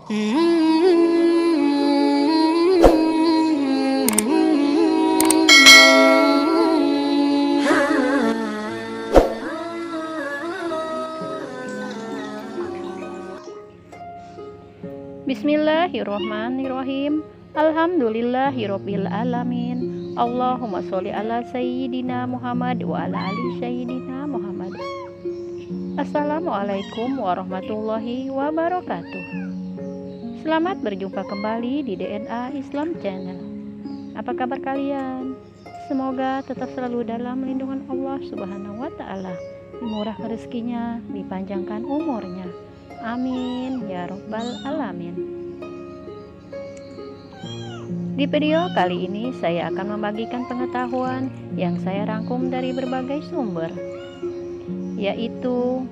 Bismillahirrahmanirrahim. Alhamdulillahirabbil alamin. Allahumma sholli ala sayyidina Muhammad wa ala ali sayyidina Muhammad. Assalamualaikum warahmatullahi wabarakatuh. Selamat berjumpa kembali di DNA Islam Channel. Apa kabar kalian? Semoga tetap selalu dalam lindungan Allah Subhanahu wa taala. Dimurahkan rezekinya, dipanjangkan umurnya. Amin ya rabbal alamin. Di video kali ini saya akan membagikan pengetahuan yang saya rangkum dari berbagai sumber, yaitu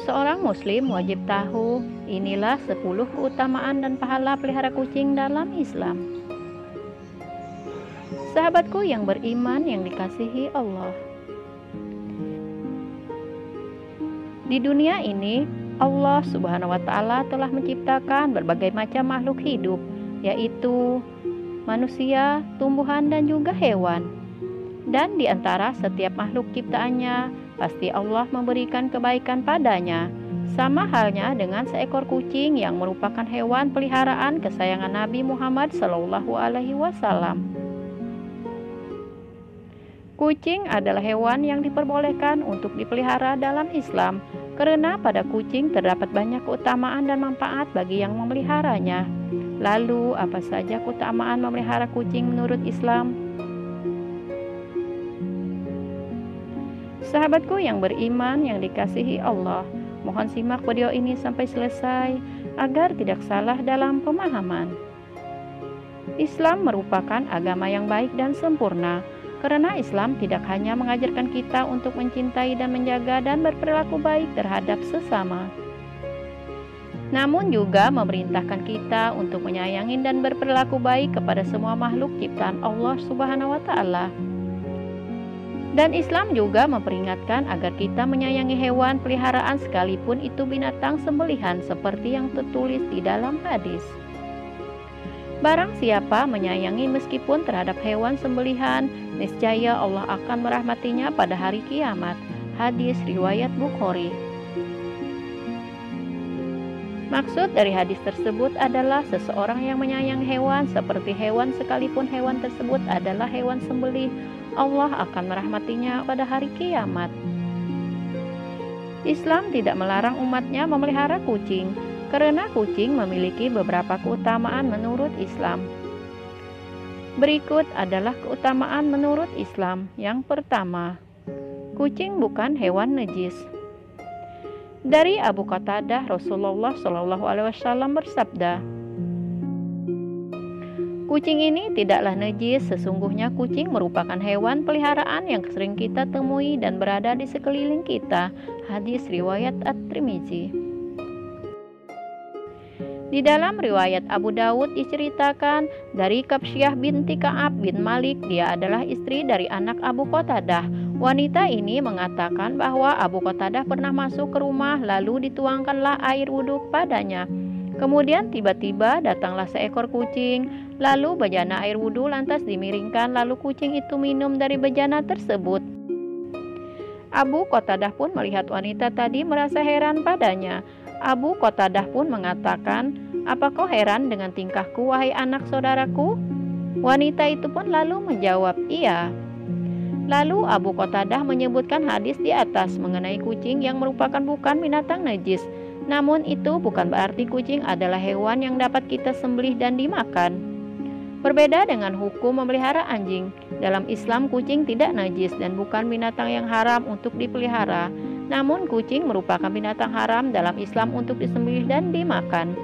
seorang muslim wajib tahu inilah 10 keutamaan dan pahala pelihara kucing dalam Islam. Sahabatku yang beriman yang dikasihi Allah, di dunia ini Allah Subhanahu wa taala telah menciptakan berbagai macam makhluk hidup, yaitu manusia, tumbuhan, dan juga hewan. Dan di antara setiap makhluk ciptaannya, pasti Allah memberikan kebaikan padanya. Sama halnya dengan seekor kucing yang merupakan hewan peliharaan kesayangan Nabi Muhammad SAW. Kucing adalah hewan yang diperbolehkan untuk dipelihara dalam Islam, karena pada kucing terdapat banyak keutamaan dan manfaat bagi yang memeliharanya. Lalu, apa saja keutamaan memelihara kucing menurut Islam? Sahabatku yang beriman yang dikasihi Allah, mohon simak video ini sampai selesai agar tidak salah dalam pemahaman. Islam merupakan agama yang baik dan sempurna, karena Islam tidak hanya mengajarkan kita untuk mencintai dan menjaga dan berperilaku baik terhadap sesama, namun juga memerintahkan kita untuk menyayangi dan berperilaku baik kepada semua makhluk ciptaan Allah Subhanahu wa taala. Dan Islam juga memperingatkan agar kita menyayangi hewan peliharaan sekalipun itu binatang sembelihan seperti yang tertulis di dalam hadis. Barang siapa menyayangi meskipun terhadap hewan sembelihan, niscaya Allah akan merahmatinya pada hari kiamat. Hadis riwayat Bukhari. Maksud dari hadis tersebut adalah seseorang yang menyayangi hewan seperti hewan sekalipun hewan tersebut adalah hewan sembelih, Allah akan merahmatinya pada hari kiamat. Islam tidak melarang umatnya memelihara kucing, karena kucing memiliki beberapa keutamaan menurut Islam. Berikut adalah keutamaan menurut Islam. Yang pertama, kucing bukan hewan najis. Dari Abu Qatadah, Rasulullah SAW bersabda, kucing ini tidaklah najis, sesungguhnya kucing merupakan hewan peliharaan yang sering kita temui dan berada di sekeliling kita. Hadis riwayat At-Tirmizi. Di dalam riwayat Abu Dawud diceritakan dari Kapsyah binti Ka'ab bin Malik, dia adalah istri dari anak Abu Qatadah. Wanita ini mengatakan bahwa Abu Qatadah pernah masuk ke rumah lalu dituangkanlah air wudhu padanya. Kemudian tiba-tiba datanglah seekor kucing, lalu bejana air wudhu lantas dimiringkan, lalu kucing itu minum dari bejana tersebut. Abu Qatadah pun melihat wanita tadi merasa heran padanya. Abu Qatadah pun mengatakan, "Apa kau heran dengan tingkahku, wahai anak saudaraku?" Wanita itu pun lalu menjawab, "Iya." Lalu Abu Qatadah menyebutkan hadis di atas mengenai kucing yang merupakan bukan binatang najis. Namun itu bukan berarti kucing adalah hewan yang dapat kita sembelih dan dimakan. Berbeda dengan hukum memelihara anjing, dalam Islam kucing tidak najis dan bukan binatang yang haram untuk dipelihara. Namun kucing merupakan binatang haram dalam Islam untuk disembelih dan dimakan.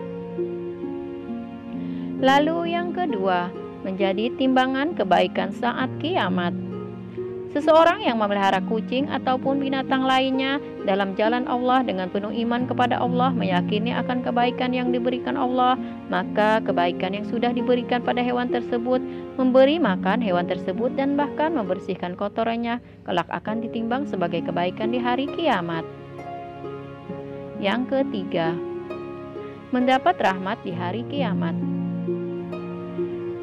Lalu yang kedua, menjadi timbangan kebaikan saat kiamat. Seseorang yang memelihara kucing ataupun binatang lainnya dalam jalan Allah dengan penuh iman kepada Allah, meyakini akan kebaikan yang diberikan Allah, maka kebaikan yang sudah diberikan pada hewan tersebut, memberi makan hewan tersebut dan bahkan membersihkan kotorannya, kelak akan ditimbang sebagai kebaikan di hari kiamat. Yang ketiga, mendapat rahmat di hari kiamat.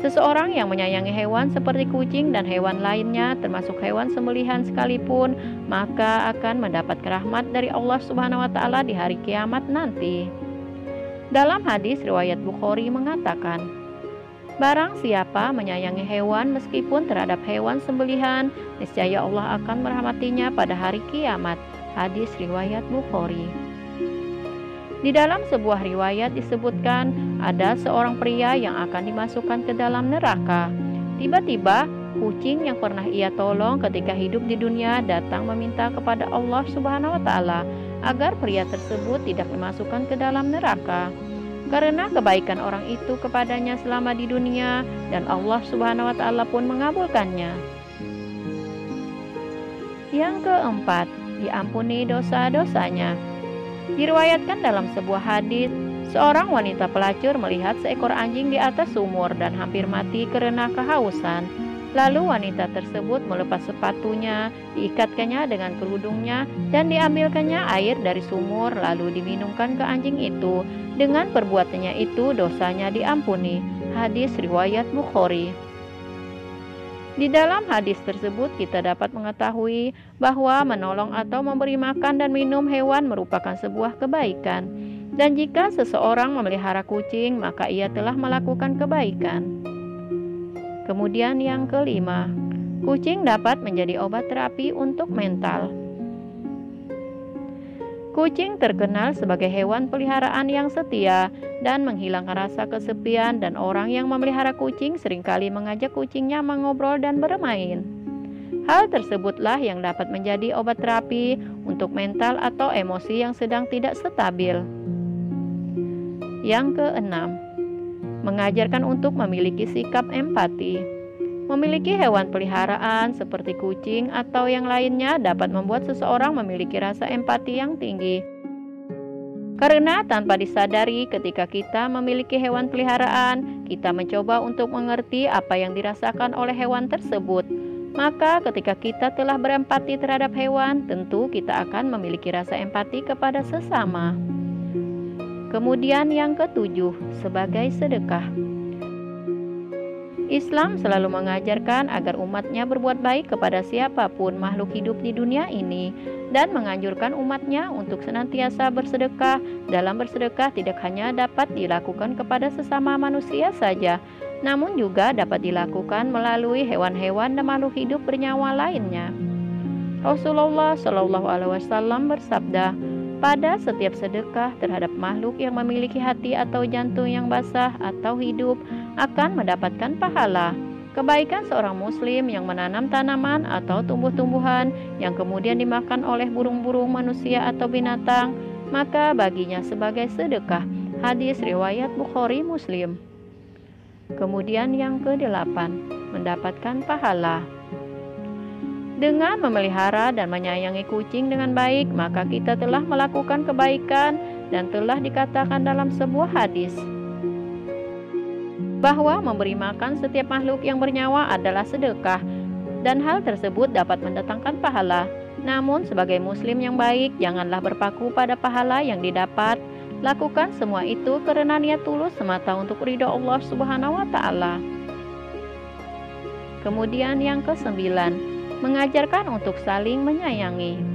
Seseorang yang menyayangi hewan seperti kucing dan hewan lainnya, termasuk hewan sembelihan sekalipun, maka akan mendapat rahmat dari Allah Subhanahu wa Ta'ala di hari kiamat nanti. Dalam hadis riwayat Bukhari mengatakan, barang siapa menyayangi hewan meskipun terhadap hewan sembelihan, niscaya Allah akan merahmatinya pada hari kiamat. Hadis riwayat Bukhari. Di dalam sebuah riwayat disebutkan ada seorang pria yang akan dimasukkan ke dalam neraka. Tiba-tiba kucing yang pernah ia tolong ketika hidup di dunia datang meminta kepada Allah Subhanahu wa Ta'ala agar pria tersebut tidak dimasukkan ke dalam neraka karena kebaikan orang itu kepadanya selama di dunia, dan Allah Subhanahu wa Ta'ala pun mengabulkannya. Yang keempat, diampuni dosa-dosanya. Diriwayatkan dalam sebuah hadis, seorang wanita pelacur melihat seekor anjing di atas sumur dan hampir mati karena kehausan. Lalu wanita tersebut melepas sepatunya, diikatkannya dengan kerudungnya, dan diambilkannya air dari sumur lalu diminumkan ke anjing itu. Dengan perbuatannya itu dosanya diampuni. Hadis riwayat Bukhari. Di dalam hadis tersebut kita dapat mengetahui bahwa menolong atau memberi makan dan minum hewan merupakan sebuah kebaikan. Dan jika seseorang memelihara kucing, maka ia telah melakukan kebaikan. Kemudian yang kelima, kucing dapat menjadi obat terapi untuk mental. Kucing terkenal sebagai hewan peliharaan yang setia dan menghilangkan rasa kesepian, dan orang yang memelihara kucing seringkali mengajak kucingnya mengobrol dan bermain. Hal tersebutlah yang dapat menjadi obat terapi untuk mental atau emosi yang sedang tidak stabil. Yang keenam, mengajarkan untuk memiliki sikap empati. Memiliki hewan peliharaan seperti kucing atau yang lainnya dapat membuat seseorang memiliki rasa empati yang tinggi. Karena tanpa disadari ketika kita memiliki hewan peliharaan, kita mencoba untuk mengerti apa yang dirasakan oleh hewan tersebut. Maka ketika kita telah berempati terhadap hewan, tentu kita akan memiliki rasa empati kepada sesama. Kemudian yang ketujuh, sebagai sedekah. Islam selalu mengajarkan agar umatnya berbuat baik kepada siapapun makhluk hidup di dunia ini, dan menganjurkan umatnya untuk senantiasa bersedekah. Dalam bersedekah tidak hanya dapat dilakukan kepada sesama manusia saja, namun juga dapat dilakukan melalui hewan-hewan dan makhluk hidup bernyawa lainnya. Rasulullah Shallallahu Alaihi Wasallam bersabda, pada setiap sedekah terhadap makhluk yang memiliki hati atau jantung yang basah atau hidup akan mendapatkan pahala. Kebaikan seorang muslim yang menanam tanaman atau tumbuh-tumbuhan yang kemudian dimakan oleh burung-burung manusia atau binatang, maka baginya sebagai sedekah. Hadis riwayat Bukhari Muslim. Kemudian yang kedelapan, mendapatkan pahala. Dengan memelihara dan menyayangi kucing dengan baik, maka kita telah melakukan kebaikan, dan telah dikatakan dalam sebuah hadis bahwa memberi makan setiap makhluk yang bernyawa adalah sedekah, dan hal tersebut dapat mendatangkan pahala. Namun sebagai muslim yang baik, janganlah berpaku pada pahala yang didapat. Lakukan semua itu karena niat tulus semata untuk ridho Allah Subhanahu wa Ta'ala. Kemudian yang kesembilan, mengajarkan untuk saling menyayangi.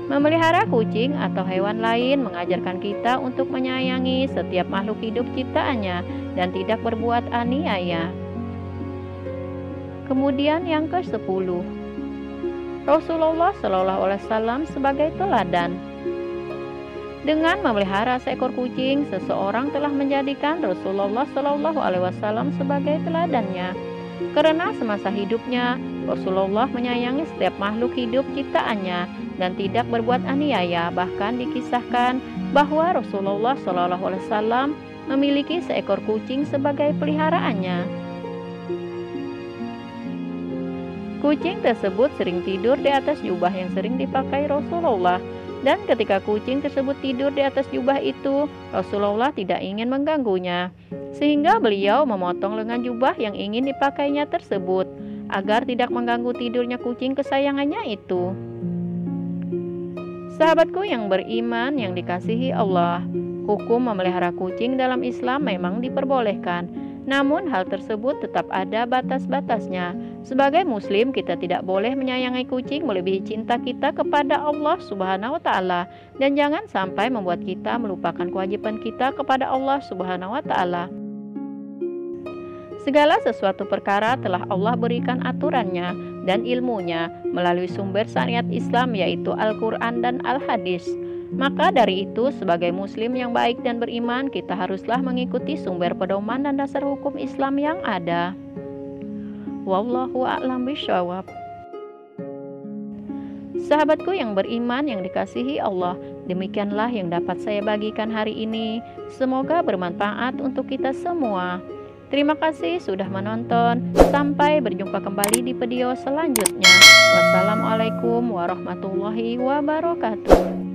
Memelihara kucing atau hewan lain mengajarkan kita untuk menyayangi setiap makhluk hidup ciptaannya dan tidak berbuat aniaya. Kemudian yang ke-10, Rasulullah Shallallahu Alaihi Wasallam sebagai teladan. Dengan memelihara seekor kucing, seseorang telah menjadikan Rasulullah Shallallahu Alaihi Wasallam sebagai teladannya. Karena semasa hidupnya, Rasulullah menyayangi setiap makhluk hidup ciptaannya dan tidak berbuat aniaya. Bahkan dikisahkan bahwa Rasulullah SAW memiliki seekor kucing sebagai peliharaannya. Kucing tersebut sering tidur di atas jubah yang sering dipakai Rasulullah. Dan ketika kucing tersebut tidur di atas jubah itu, Rasulullah tidak ingin mengganggunya, sehingga beliau memotong lengan jubah yang ingin dipakainya tersebut, agar tidak mengganggu tidurnya kucing kesayangannya itu. Sahabatku yang beriman yang dikasihi Allah, hukum memelihara kucing dalam Islam memang diperbolehkan. Namun hal tersebut tetap ada batas-batasnya. Sebagai muslim, kita tidak boleh menyayangi kucing melebihi cinta kita kepada Allah Subhanahu wa taala, dan jangan sampai membuat kita melupakan kewajiban kita kepada Allah Subhanahu wa taala. Segala sesuatu perkara telah Allah berikan aturannya dan ilmunya melalui sumber syariat Islam, yaitu Al-Quran dan Al-Hadis. Maka dari itu, sebagai muslim yang baik dan beriman, kita haruslah mengikuti sumber pedoman dan dasar hukum Islam yang ada. Wallahu a'lam bishawab. Sahabatku yang beriman yang dikasihi Allah, demikianlah yang dapat saya bagikan hari ini. Semoga bermanfaat untuk kita semua. Terima kasih sudah menonton. Sampai berjumpa kembali di video selanjutnya. Wassalamualaikum warahmatullahi wabarakatuh.